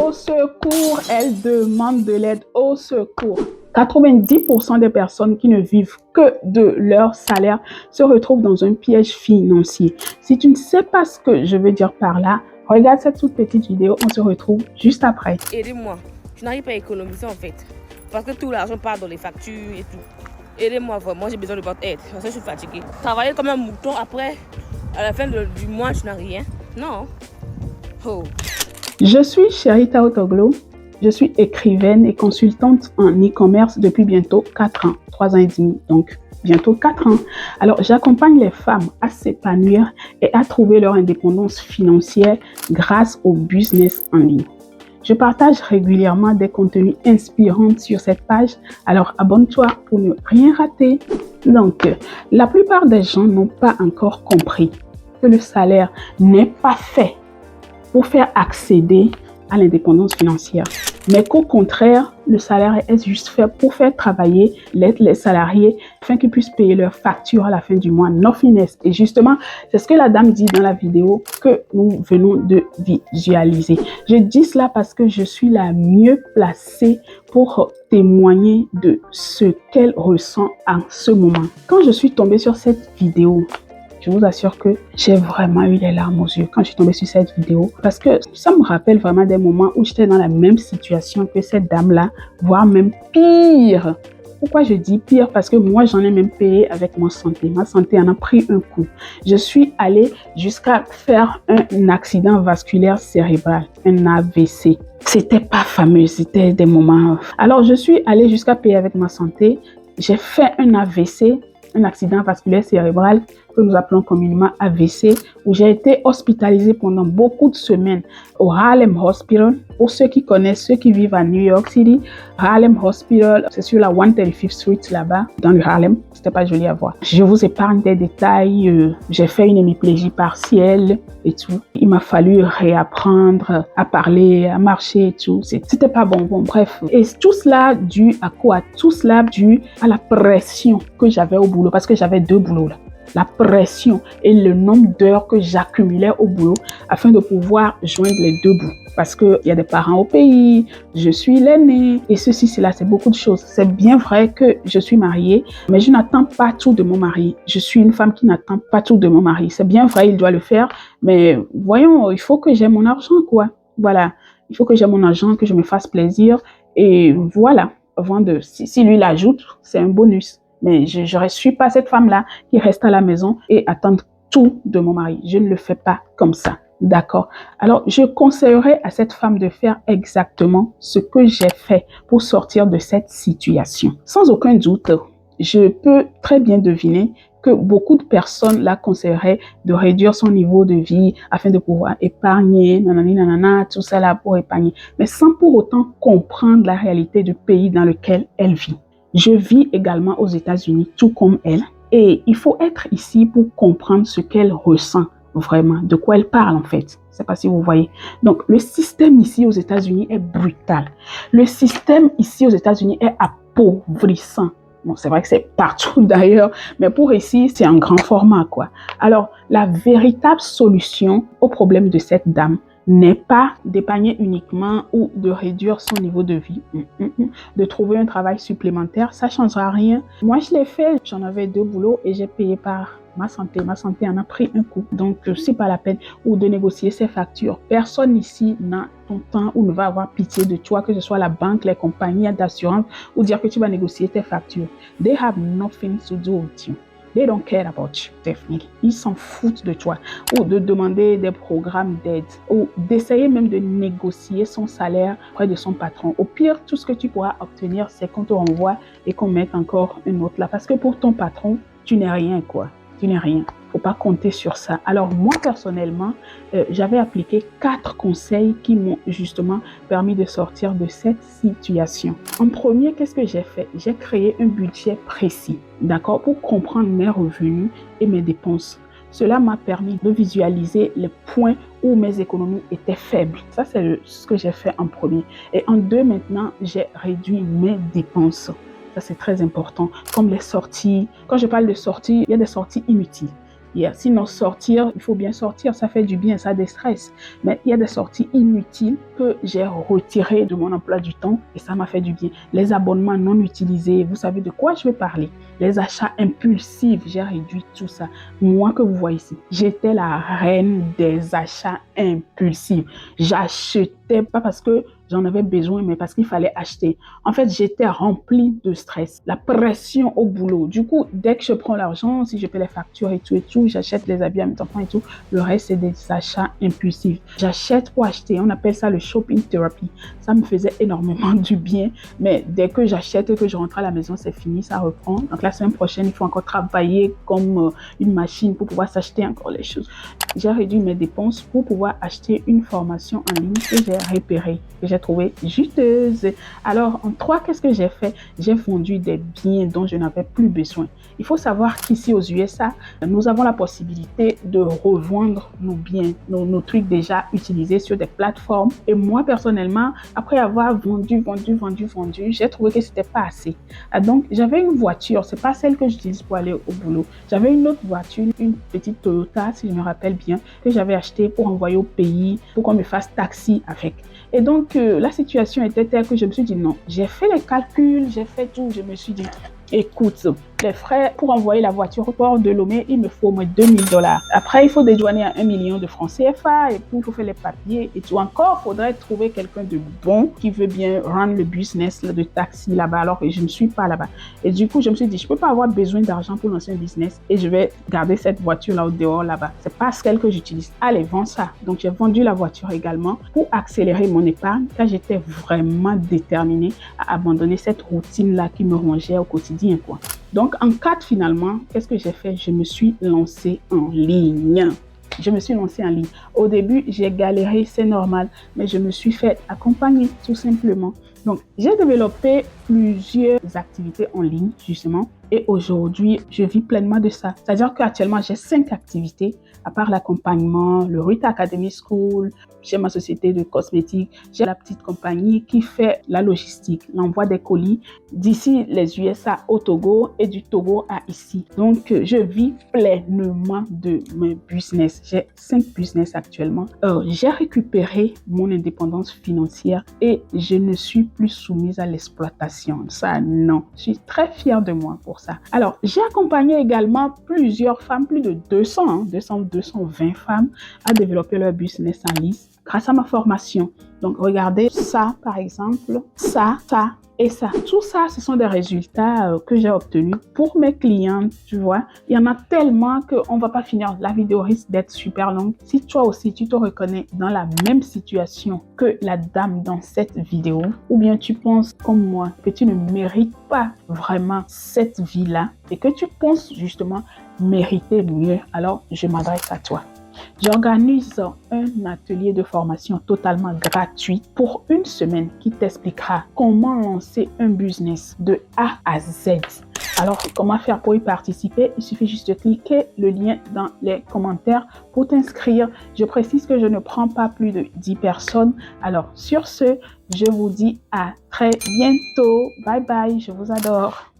Au secours, elles demandent de l'aide. Au secours. 90% des personnes qui ne vivent que de leur salaire se retrouvent dans un piège financier. Si tu ne sais pas ce que je veux dire par là, regarde cette toute petite vidéo. On se retrouve juste après. Aidez-moi. Je n'arrive pas à économiser en fait. Parce que tout l'argent part dans les factures et tout. Aidez-moi vraiment, j'ai besoin de votre aide. Parce que je suis fatiguée. Travailler comme un mouton après, à la fin du mois, je n'ai rien. Non. Oh. Je suis Cherita Otoglo. Je suis écrivaine et consultante en e-commerce depuis bientôt 4 ans, 3 ans et demi, donc bientôt 4 ans. Alors, j'accompagne les femmes à s'épanouir et à trouver leur indépendance financière grâce au business en ligne. Je partage régulièrement des contenus inspirants sur cette page, alors abonne-toi pour ne rien rater. Donc, la plupart des gens n'ont pas encore compris que le salaire n'est pas fait pour faire accéder à l'indépendance financière, mais qu'au contraire, le salaire est juste fait pour faire travailler les salariés afin qu'ils puissent payer leurs factures à la fin du mois, no finesse. Et justement, c'est ce que la dame dit dans la vidéo que nous venons de visualiser. Je dis cela parce que je suis la mieux placée pour témoigner de ce qu'elle ressent en ce moment. Quand je suis tombée sur cette vidéo, je vous assure que j'ai vraiment eu les larmes aux yeux quand je suis tombée sur cette vidéo parce que ça me rappelle vraiment des moments où j'étais dans la même situation que cette dame-là, voire même pire. Pourquoi je dis pire? Parce que moi, j'en ai même payé avec ma santé. Ma santé en a pris un coup. Je suis allée jusqu'à faire un accident vasculaire cérébral, un AVC. C'était pas fameux, c'était des moments. Alors, je suis allée jusqu'à payer avec ma santé. J'ai fait un AVC, un accident vasculaire cérébral que nous appelons communément AVC, où j'ai été hospitalisée pendant beaucoup de semaines au Harlem Hospital. Pour ceux qui connaissent, ceux qui vivent à New York City, Harlem Hospital, c'est sur la 135th Street là-bas, dans le Harlem. C'était pas joli à voir. Je vous épargne des détails. J'ai fait une hémiplégie partielle et tout. Il m'a fallu réapprendre à parler, à marcher et tout. C'était pas bon. Bon, bref. Et tout cela dû à quoi? Tout cela dû à la pression que j'avais au boulot, parce que j'avais 2 boulots là. La pression et le nombre d'heures que j'accumulais au boulot afin de pouvoir joindre les 2 bouts. Parce qu'il y a des parents au pays, je suis l'aînée et ceci, cela, c'est beaucoup de choses. C'est bien vrai que je suis mariée, mais je n'attends pas tout de mon mari. Je suis une femme qui n'attend pas tout de mon mari. C'est bien vrai, il doit le faire, mais voyons, il faut que j'ai mon argent, quoi. Voilà, il faut que j'ai mon argent, que je me fasse plaisir et voilà. Si lui l'ajoute, c'est un bonus. Mais je ne suis pas cette femme-là qui reste à la maison et attend tout de mon mari. Je ne le fais pas comme ça. D'accord? Alors, je conseillerais à cette femme de faire exactement ce que j'ai fait pour sortir de cette situation. Sans aucun doute, je peux très bien deviner que beaucoup de personnes la conseilleraient de réduire son niveau de vie afin de pouvoir épargner, nanani, nanana, tout ça là pour épargner, mais sans pour autant comprendre la réalité du pays dans lequel elle vit. Je vis également aux États-Unis, tout comme elle. Et il faut être ici pour comprendre ce qu'elle ressent vraiment, de quoi elle parle en fait. Je ne sais pas si vous voyez. Donc, le système ici aux États-Unis est brutal. Le système ici aux États-Unis est appauvrissant. Bon, c'est vrai que c'est partout d'ailleurs, mais pour ici, c'est un grand format, quoi. Alors, la véritable solution au problème de cette dame n'est pas d'épargner uniquement ou de réduire son niveau de vie, de trouver un travail supplémentaire, ça ne changera rien. Moi, je l'ai fait, j'en avais 2 boulots et j'ai payé par ma santé. Ma santé en a pris un coup, donc c'est pas la peine. Ou de négocier ses factures. Personne ici n'a ton temps ou ne va avoir pitié de toi, que ce soit la banque, les compagnies d'assurance, ou dire que tu vas négocier tes factures. They have nothing to do with you. They don't care about you, definitely. Ils s'en foutent de toi. Ou de demander des programmes d'aide. Ou d'essayer même de négocier son salaire auprès de son patron. Au pire, tout ce que tu pourras obtenir, c'est qu'on te renvoie et qu'on mette encore une autre là. Parce que pour ton patron, tu n'es rien, quoi. Tu n'es rien. Faut pas compter sur ça. Alors moi, personnellement, j'avais appliqué 4 conseils qui m'ont justement permis de sortir de cette situation. En premier, qu'est-ce que j'ai fait? J'ai créé un budget précis, d'accord, pour comprendre mes revenus et mes dépenses. Cela m'a permis de visualiser les points où mes économies étaient faibles. Ça, c'est ce que j'ai fait en premier. Et en 2, maintenant, j'ai réduit mes dépenses. Ça, c'est très important. Comme les sorties. Quand je parle de sorties, il y a des sorties inutiles. Sinon, sortir, il faut bien sortir, ça fait du bien, ça déstresse. Mais il y a des sorties inutiles que j'ai retirées de mon emploi du temps et ça m'a fait du bien. Les abonnements non utilisés, vous savez de quoi je vais parler. Les achats impulsifs, j'ai réduit tout ça. Moi que vous voyez ici, j'étais la reine des achats impulsifs. J'achetais pas parce que j'en avais besoin, mais parce qu'il fallait acheter. En fait, j'étais remplie de stress, la pression au boulot. Du coup, dès que je prends l'argent, si je paie les factures et tout, j'achète les habits à mes enfants et tout, le reste, c'est des achats impulsifs. J'achète pour acheter. On appelle ça le shopping therapy. Ça me faisait énormément du bien, mais dès que j'achète et que je rentre à la maison, c'est fini, ça reprend. Donc, la semaine prochaine, il faut encore travailler comme une machine pour pouvoir s'acheter encore les choses. J'ai réduit mes dépenses pour pouvoir acheter une formation en ligne que j'ai repérée, que j'ai trouvée juteuse. Alors, en 3, qu'est-ce que j'ai fait? J'ai vendu des biens dont je n'avais plus besoin. Il faut savoir qu'ici aux USA, nous avons la possibilité de revendre nos biens, nos trucs déjà utilisés sur des plateformes. Et moi, personnellement, après avoir vendu, j'ai trouvé que c'était pas assez. Donc, j'avais une voiture, c'est pas celle que j'utilise pour aller au boulot. J'avais une autre voiture, une petite Toyota, si je me rappelle bien, que j'avais achetée pour envoyer au pays, pour qu'on me fasse taxi avec. Et donc, la situation était telle que je me suis dit non. J'ai fait les calculs, j'ai fait tout, je me suis dit, écoute, les frais pour envoyer la voiture au port de Lomé, il me faut au moins $2000. Après, il faut dédouaner à 1 million de francs CFA et puis il faut faire les papiers et tout. Encore, il faudrait trouver quelqu'un de bon qui veut bien rendre le business de taxi là-bas alors que je ne suis pas là-bas. Et du coup, je me suis dit, je ne peux pas avoir besoin d'argent pour lancer un business et je vais garder cette voiture-là au dehors là-bas. C'est pas celle que j'utilise. Allez, vends ça. Donc, j'ai vendu la voiture également pour accélérer mon épargne car j'étais vraiment déterminée à abandonner cette routine-là qui me rongeait au quotidien, quoi. Donc, en 4, finalement, qu'est-ce que j'ai fait? Je me suis lancée en ligne. Au début, j'ai galéré, c'est normal, mais je me suis fait accompagner tout simplement. Donc, j'ai développé plusieurs activités en ligne, justement, et aujourd'hui, je vis pleinement de ça. C'est-à-dire qu'actuellement, j'ai 5 activités, à part l'accompagnement, le Rita Academy School, j'ai ma société de cosmétiques, j'ai la petite compagnie qui fait la logistique, l'envoi des colis d'ici les USA au Togo et du Togo à ici. Donc, je vis pleinement de mes business. J'ai 5 business actuellement. J'ai récupéré mon indépendance financière et je ne suis plus soumise à l'exploitation. Ça, non. Je suis très fière de moi pour ça. Alors, j'ai accompagné également plusieurs femmes, plus de 220 femmes à développer leur business en ligne grâce à ma formation. Donc, regardez ça, par exemple, ça et ça. Tout ça, ce sont des résultats que j'ai obtenus pour mes clientes, tu vois. Il y en a tellement qu'on ne va pas finir. La vidéo risque d'être super longue. Si toi aussi, tu te reconnais dans la même situation que la dame dans cette vidéo, ou bien tu penses comme moi que tu ne mérites pas vraiment cette vie-là et que tu penses justement mériter mieux, alors je m'adresse à toi. J'organise un atelier de formation totalement gratuit pour une semaine qui t'expliquera comment lancer un business de A à Z. Alors, comment faire pour y participer? Il suffit juste de cliquer le lien dans les commentaires pour t'inscrire. Je précise que je ne prends pas plus de 10 personnes. Alors, sur ce, je vous dis à très bientôt. Bye bye, je vous adore.